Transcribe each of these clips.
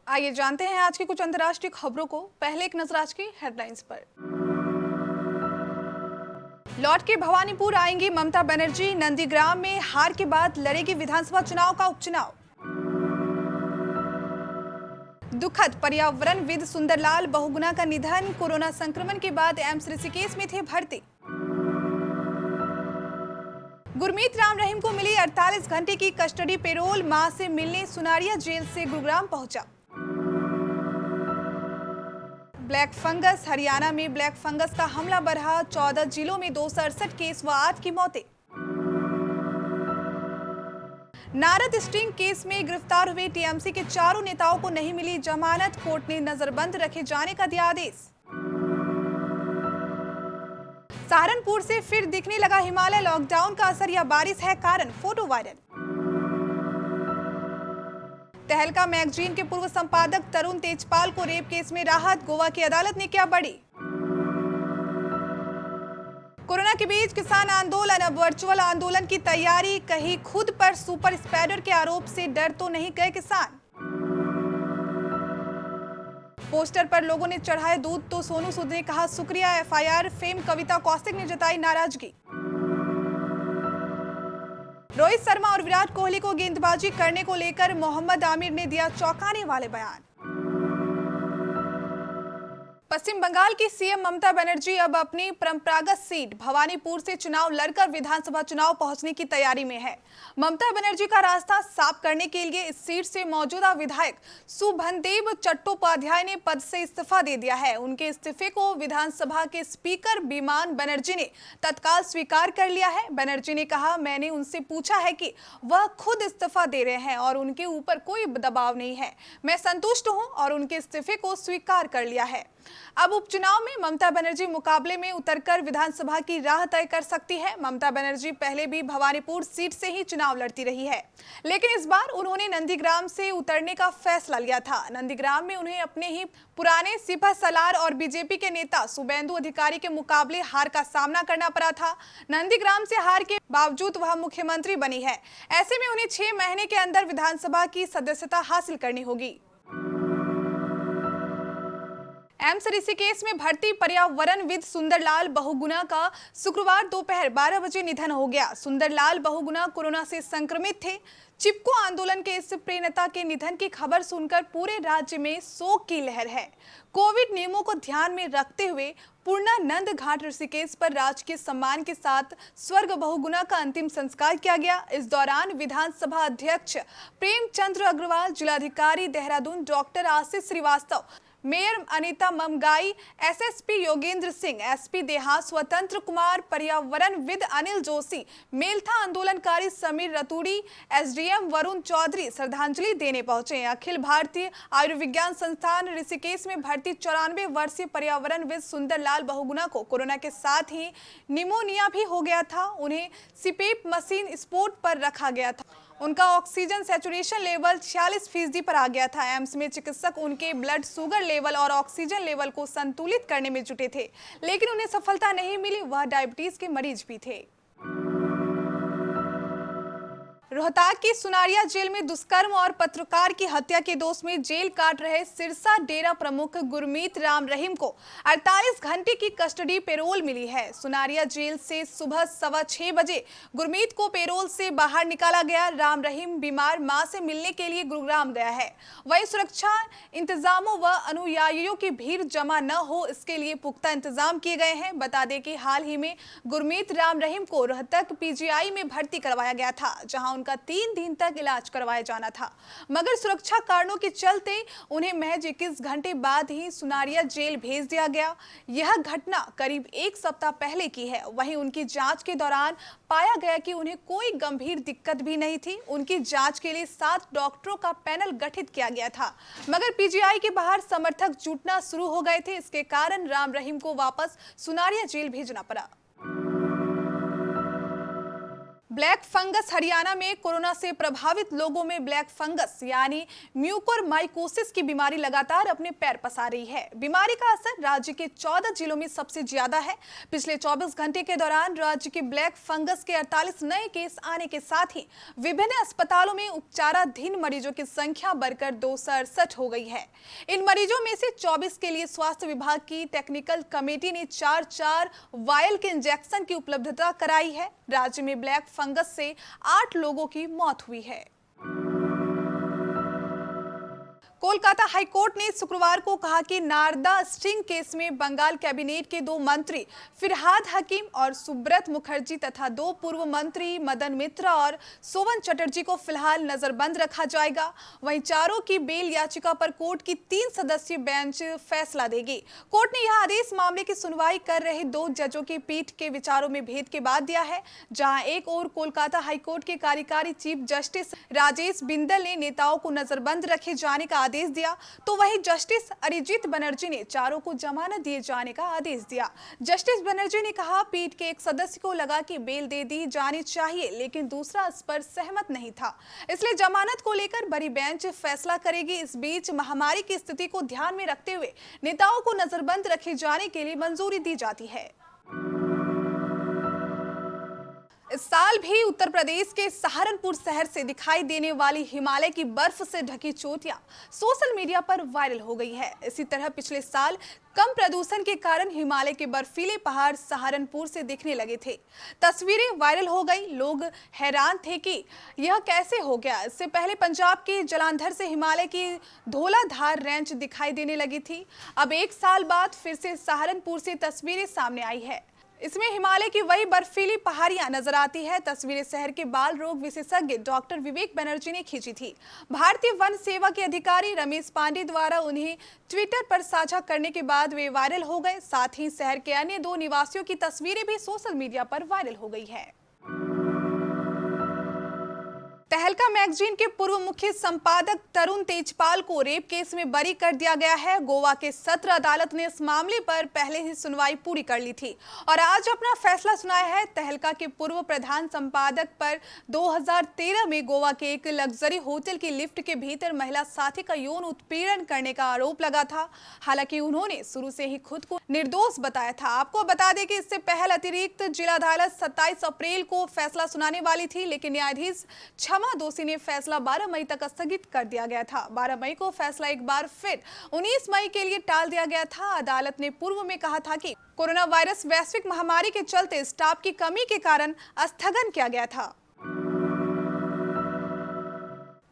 आइए जानते हैं आज की कुछ अंतर्राष्ट्रीय खबरों को। पहले एक नजर आज की हेडलाइंस पर। लौट के भवानीपुर आएंगी ममता बनर्जी, नंदीग्राम में हार के बाद लड़ेगी विधानसभा चुनाव का उपचुनाव। दुखद पर्यावरणविद सुंदरलाल बहुगुणा का निधन, कोरोना संक्रमण के बाद एम्स ऋषिकेश में थे भर्ती। गुरमीत राम रहीम को मिली 48 घंटे की कस्टडी पेरोल, मां से मिलने सुनारिया जेल से गुरुग्राम पहुंचा। ब्लैक फंगस, हरियाणा में ब्लैक फंगस का हमला बढ़ा, 14 जिलों में 268 केस व 8 की मौतें। नारद स्टिंग केस में गिरफ्तार हुए टीएमसी के चारों नेताओं को नहीं मिली जमानत, कोर्ट ने नजरबंद रखे जाने का दिया आदेश। सहारनपुर से फिर दिखने लगा हिमालय, लॉकडाउन का असर या बारिश है कारण, फोटो वायरल। तहलका मैगजीन के पूर्व संपादक तरुण तेजपाल को रेप केस में राहत, गोवा की अदालत ने किया बड़ी। कोरोना के बीच किसान आंदोलन, अब वर्चुअल आंदोलन की तैयारी, कहीं खुद पर सुपर स्प्रेडर के आरोप से डर तो नहीं गए किसान। पोस्टर पर लोगों ने चढ़ाए दूध तो सोनू सूद ने कहा शुक्रिया, एफआईआर फेम कविता कौशिक ने जताई नाराजगी। रोहित शर्मा और विराट कोहली को गेंदबाजी करने को लेकर मोहम्मद आमिर ने दिया चौंकाने वाले बयान। पश्चिम बंगाल की सीएम ममता बनर्जी अब अपनी परंपरागत सीट भवानीपुर से चुनाव लड़कर विधानसभा चुनाव पहुंचने की तैयारी में है। ममता बनर्जी का रास्ता साफ करने के लिए इस सीट से मौजूदा विधायक सुभनदेव चट्टोपाध्याय ने पद से इस्तीफा दे दिया है। उनके इस्तीफे को विधानसभा के स्पीकर बिमान बनर्जी ने तत्काल स्वीकार कर लिया है। बनर्जी ने कहा, मैंने उनसे पूछा है कि वह खुद इस्तीफा दे रहे हैं और उनके ऊपर कोई दबाव नहीं है। मैं संतुष्ट हूं और उनके इस्तीफे को स्वीकार कर लिया है। अब उपचुनाव में ममता बनर्जी मुकाबले में उतरकर विधानसभा की राह तय कर सकती है। ममता बनर्जी पहले भी भवानीपुर सीट से ही चुनाव लड़ती रही है, लेकिन इस बार उन्होंने नंदीग्राम से उतरने का फैसला लिया था। नंदीग्राम में उन्हें अपने ही पुराने सिपह सलार और बीजेपी के नेता शुभेंदु अधिकारी के मुकाबले हार का सामना करना पड़ा था। नंदीग्राम से हार के बावजूद वह मुख्यमंत्री बनी है। ऐसे में उन्हें 6 महीने के अंदर विधानसभा की सदस्यता हासिल करनी होगी। एम्स ऋषिकेश में भर्ती पर्यावरणविद सुंदरलाल बहुगुणा का शुक्रवार दोपहर 12 बजे निधन हो गया। सुंदरलाल बहुगुणा कोरोना से संक्रमित थे। चिपको आंदोलन के इस प्रेरणाता के निधन की खबर सुनकर पूरे राज्य में शोक की लहर है। कोविड नियमों को ध्यान में रखते हुए पूर्णानंद घाट ऋषिकेश पर राजकीय सम्मान के साथ स्वर्ग बहुगुणा का अंतिम संस्कार किया गया। इस दौरान विधानसभा अध्यक्ष प्रेमचंद्र अग्रवाल, जिलाधिकारी Dehradun doctor Ashish Srivastava, mayor Anita Mamgai, SSP Yogendra Singh, SP देहात स्वतंत्र कुमार, पर्यावरणविद अनिल जोशी, मेलथा आंदोलनकारी समीर रतूड़ी, एसडीएम वरुण चौधरी श्रद्धांजलि देने पहुंचे। अखिल भारतीय आयुर्विज्ञान संस्थान ऋषिकेश में भर्ती 94 वर्षीय पर्यावरणविद सुंदरलाल बहुगुणा को कोरोना के साथ ही निमोनिया भी हो गया था। उन्हें सीपेप मशीन स्पोर्ट पर रखा गया था। उनका ऑक्सीजन सैचुरेशन लेवल 46% पर आ गया था। एम्स में चिकित्सक उनके ब्लड शुगर लेवल और ऑक्सीजन लेवल को संतुलित करने में जुटे थे, लेकिन उन्हें सफलता नहीं मिली। वह डायबिटीज के मरीज भी थे। रोहताक की सुनारिया जेल में दुष्कर्म और पत्रकार की हत्या के दोष में जेल काट रहे सिरसा डेरा प्रमुख गुरमीत राम रहीम को 48 घंटे की कस्टडी पेरोल मिली है। सुनारिया जेल से सुबह 6:15 बजे गुरमीत को पेरोल से बाहर निकाला गया। राम रहीम बीमार मां से मिलने के लिए गुरुग्राम गया है। वहीं सुरक्षा इंतजामों व अनुयायियों की भीड़ जमा न हो, इसके लिए पुख्ता इंतजाम किए गए हैं। बता दें कि हाल ही में गुरमीत राम रहीम को रोहतक पीजीआई में भर्ती करवाया गया था, जहां का 3 दिन तक इलाज करवाया जाना था, मगर सुरक्षा कारणों के चलते उन्हें महज 21 घंटे बाद ही सुनारिया जेल भेज दिया गया। यह घटना करीब 1 सप्ताह पहले की है। वहीं उनकी जांच के दौरान पाया गया कि उन्हें कोई गंभीर दिक्कत भी नहीं थी। उनकी जांच के लिए 7 डॉक्टरों का पैनल गठित किया गया था, मगर पीजीआई के बाहर समर्थक जुटना शुरू हो गए थे। इसके कारण राम रहीम को वापस सुनारिया जेल भेजना पड़ा। Black fungus. हरियाणा में कोरोना से प्रभावित लोगों में ब्लैक फंगस यानी म्यूकोरमाइकोसिस की बीमारी लगातार अपने पैर पसार रही है। बीमारी का असर राज्य के 14 जिलों में सबसे ज्यादा है। पिछले 24 घंटे के दौरान राज्य के ब्लैक फंगस के 48 नए केस आने के साथ ही विभिन्न अस्पतालों में उपचाराधीन मरीजों की संख्या बढ़कर 268 हो गई है। इन मरीजों में से 24 के लिए स्वास्थ्य विभाग की टेक्निकल कमेटी ने 4 वायल के इंजेक्शन की उपलब्धता कराई है। राज्य में ब्लैक फंगस से 8 लोगों की मौत हुई है। कोलकाता हाईकोर्ट ने शुक्रवार को कहा कि नारदा स्टिंग केस में बंगाल कैबिनेट के 2 मंत्री फिरहाद हकीम और सुब्रत मुखर्जी तथा 2 पूर्व मंत्री मदन मित्रा और सोवन चटर्जी को फिलहाल नजरबंद रखा जाएगा। वहीं चारों की बेल याचिका पर कोर्ट की 3 सदस्यीय बेंच फैसला देगी। कोर्ट ने यह आदेश मामले की सुनवाई कर रहे 2 जजों की पीठ के विचारों में भेद के बाद दिया है। जहां एक ओर कोलकाता हाईकोर्ट के कार्यकारी चीफ जस्टिस राजेश बिंदल ने नेताओं को नजरबंद रखे जाने का आदेश दिया, तो वहीं जस्टिस अरिजीत बनर्जी ने चारों को जमानत दिए जाने का आदेश दिया। जस्टिस बनर्जी ने कहा, पीठ के एक सदस्य को लगा कि बेल दे दी जानी चाहिए, लेकिन दूसरा इस पर सहमत नहीं था, इसलिए जमानत को लेकर बड़ी बेंच फैसला करेगी। इस बीच महामारी की स्थिति को ध्यान में रखते हुए नेताओं को नजरबंद रखे जाने के लिए मंजूरी दी जाती है। इस साल भी उत्तर प्रदेश के सहारनपुर शहर से दिखाई देने वाली हिमालय की बर्फ से ढकी चोटियां सोशल मीडिया पर वायरल हो गई है। इसी तरह पिछले साल कम प्रदूषण के कारण हिमालय के बर्फीले पहाड़ सहारनपुर से दिखने लगे थे। तस्वीरें वायरल हो गई। लोग हैरान थे कि यह कैसे हो गया। इससे पहले पंजाब के जलंधर से हिमालय की धौलाधार रेंज दिखाई देने लगी थी। अब 1 साल बाद फिर से सहारनपुर से तस्वीरें सामने आई है। इसमें हिमालय की वही बर्फीली पहाड़ियां नजर आती है। तस्वीरें शहर के बाल रोग विशेषज्ञ डॉक्टर विवेक बनर्जी ने खींची थी। भारतीय वन सेवा के अधिकारी रमेश पांडे द्वारा उन्हें ट्विटर पर साझा करने के बाद वे वायरल हो गए। साथ ही शहर के अन्य 2 निवासियों की तस्वीरें भी सोशल मीडिया पर वायरल हो गई है। तहलका मैगजीन के पूर्व मुख्य संपादक तरुण तेजपाल को रेप केस में बरी कर दिया गया है। गोवा के सत्र अदालत ने इस मामले पर पहले ही सुनवाई पूरी कर ली थी और आज अपना फैसला सुनाया है। तहलका के पूर्व प्रधान संपादक पर 2013 में गोवा के एक लग्जरी होटल की लिफ्ट के भीतर महिला साथी का यौन उत्पीड़न करने का आरोप लगा था। हालांकि उन्होंने शुरू से ही खुद को निर्दोष बताया था। आपको बता दें कि इससे पहले अतिरिक्त जिला अदालत 27 अप्रैल को फैसला सुनाने वाली थी, लेकिन न्यायाधीश दोषी ने फैसला 12 मई तक स्थगित कर दिया गया था। 12 मई को फैसला एक बार फिर 19 मई के लिए टाल दिया गया था। अदालत ने पूर्व में कहा था कि कोरोना वायरस वैश्विक महामारी के चलते स्टाफ की कमी के कारण स्थगन किया गया था।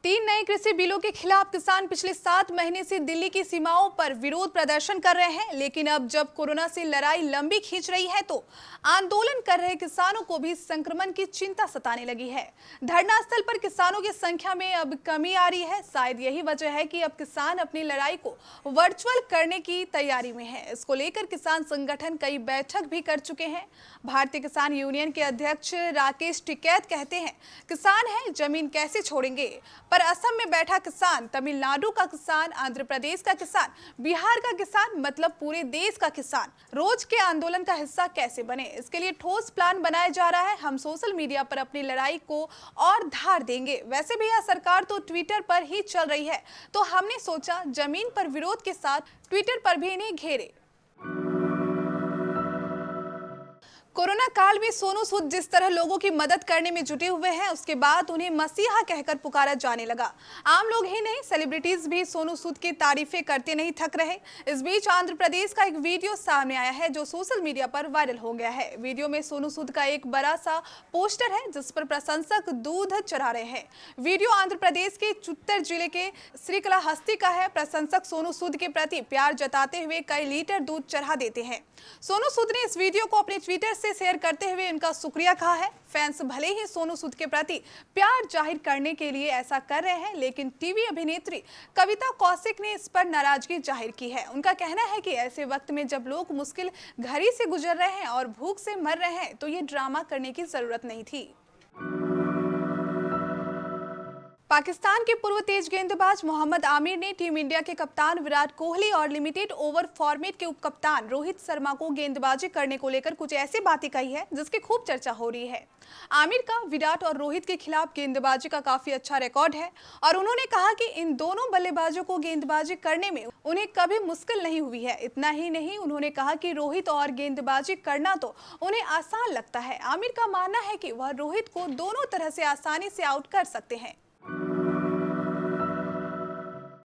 3 नए कृषि बिलों के खिलाफ किसान पिछले 7 महीने से दिल्ली की सीमाओं पर विरोध प्रदर्शन कर रहे हैं, लेकिन अब जब कोरोना से लड़ाई लंबी खींच रही है तो आंदोलन कर रहे किसानों को भी संक्रमण की चिंता सताने लगी है। धरना स्थल पर किसानों की संख्या में अब कमी आ रही है। शायद यही वजह है कि अब किसान अपनी लड़ाई को वर्चुअल करने की तैयारी में है। इसको लेकर किसान संगठन कई बैठक भी कर चुके हैं। भारतीय किसान यूनियन के अध्यक्ष राकेश टिकैत कहते हैं, किसान है जमीन कैसे छोड़ेंगे, पर असम में बैठा किसान, तमिलनाडु का किसान, आंध्र प्रदेश का किसान, बिहार का किसान, मतलब पूरे देश का किसान रोज के आंदोलन का हिस्सा कैसे बने, इसके लिए ठोस प्लान बनाया जा रहा है। हम सोशल मीडिया पर अपनी लड़ाई को और धार देंगे। वैसे भी यह सरकार तो ट्विटर पर ही चल रही है, तो हमने सोचा जमीन पर विरोध के साथ ट्विटर पर भी इन्हें घेरे। कोरोना काल में सोनू सूद जिस तरह लोगों की मदद करने में जुटे हुए हैं, उसके बाद उन्हें मसीहा कहकर पुकारा जाने लगा। आम लोग ही नहीं, सेलिब्रिटीज भी सोनू सूद की तारीफें करते नहीं थक रहे। इस बीच आंध्र प्रदेश का एक वीडियो सामने आया है जो सोशल मीडिया पर वायरल हो गया है। वीडियो में सोनू सूद का एक बड़ा सा पोस्टर है जिस पर प्रशंसक दूध चढ़ा रहे हैं। वीडियो आंध्र प्रदेश के चित्तूर जिले के श्रीकालाहस्ती का है। प्रशंसक सोनू सूद के प्रति प्यार जताते हुए कई लीटर दूध चढ़ा देते हैं। सोनू सूद ने इस वीडियो को अपने ट्विटर से शेयर करते हुए उनका शुक्रिया कहा है। फैंस भले ही सोनू सूद के प्रति प्यार जाहिर करने के लिए ऐसा कर रहे हैं, लेकिन टीवी अभिनेत्री कविता कौशिक ने इस पर नाराजगी जाहिर की है। उनका कहना है कि ऐसे वक्त में जब लोग मुश्किल घड़ी से गुजर रहे हैं और भूख से मर रहे हैं, तो ये ड्रामा करने की जरूरत नहीं थी। पाकिस्तान के पूर्व तेज गेंदबाज मोहम्मद आमिर ने टीम इंडिया के कप्तान विराट कोहली और लिमिटेड ओवर फॉर्मेट के उपकप्तान रोहित शर्मा को गेंदबाजी करने को लेकर कुछ ऐसी बातें कही है जिसकी खूब चर्चा हो रही है। आमिर का विराट और रोहित के खिलाफ गेंदबाजी का काफी अच्छा रिकॉर्ड है और उन्होंने कहा कि इन दोनों बल्लेबाजों को गेंदबाजी करने में उन्हें कभी मुश्किल नहीं हुई है। इतना ही नहीं, उन्होंने कहा कि रोहित और गेंदबाजी करना तो उन्हें आसान लगता है। आमिर का मानना है कि वह रोहित को दोनों तरह से आसानी से आउट कर सकते हैं।